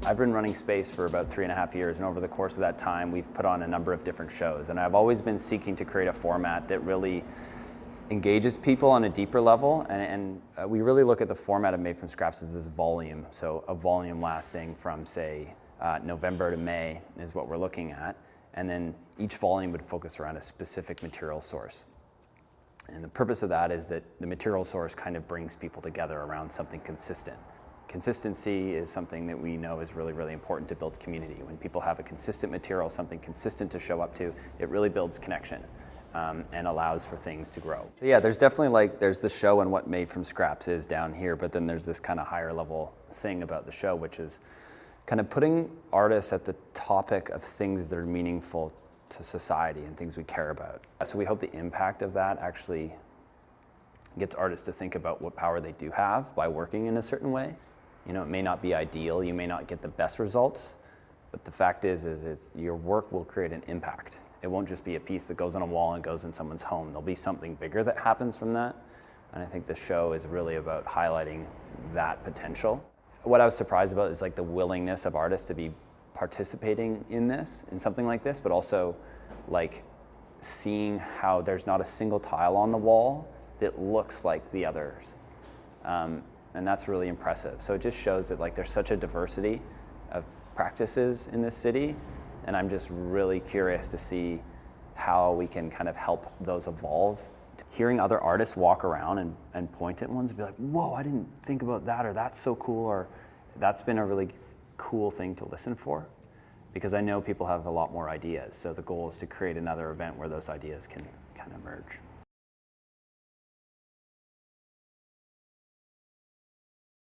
I've been running Space for about 3.5 years, and over the course of that time, we've put on a number of different shows. And I've always been seeking to create a format that really engages people on a deeper level. And we really look at the format of Made from Scraps as this volume. So a volume lasting from, say, November to May is what we're looking at. And then each volume would focus around a specific material source. And the purpose of that is that the material source kind of brings people together around something consistent. Consistency is something that we know is really, really important to build community. When people have a consistent material, something consistent to show up to, it really builds connection and allows for things to grow. So yeah, there's definitely there's the show and what Made from Scraps is down here, but then there's this kind of higher level thing about the show, which is kind of putting artists at the topic of things that are meaningful to society and things we care about. So we hope the impact of that actually gets artists to think about what power they do have by working in a certain way. You know, it may not be ideal, you may not get the best results, but the fact is your work will create an impact. It won't just be a piece that goes on a wall and goes in someone's home. There'll be something bigger that happens from that. And I think the show is really about highlighting that potential. What I was surprised about is like the willingness of artists to be participating in something like this, but also like seeing how there's not a single tile on the wall that looks like the others. And that's really impressive. So it just shows that like there's such a diversity of practices in this city, and I'm just really curious to see how we can kind of help those evolve. Hearing other artists walk around and point at ones and be like, whoa, I didn't think about that, or that's so cool, or that's been a really cool thing to listen for, because I know people have a lot more ideas. So the goal is to create another event where those ideas can kind of merge.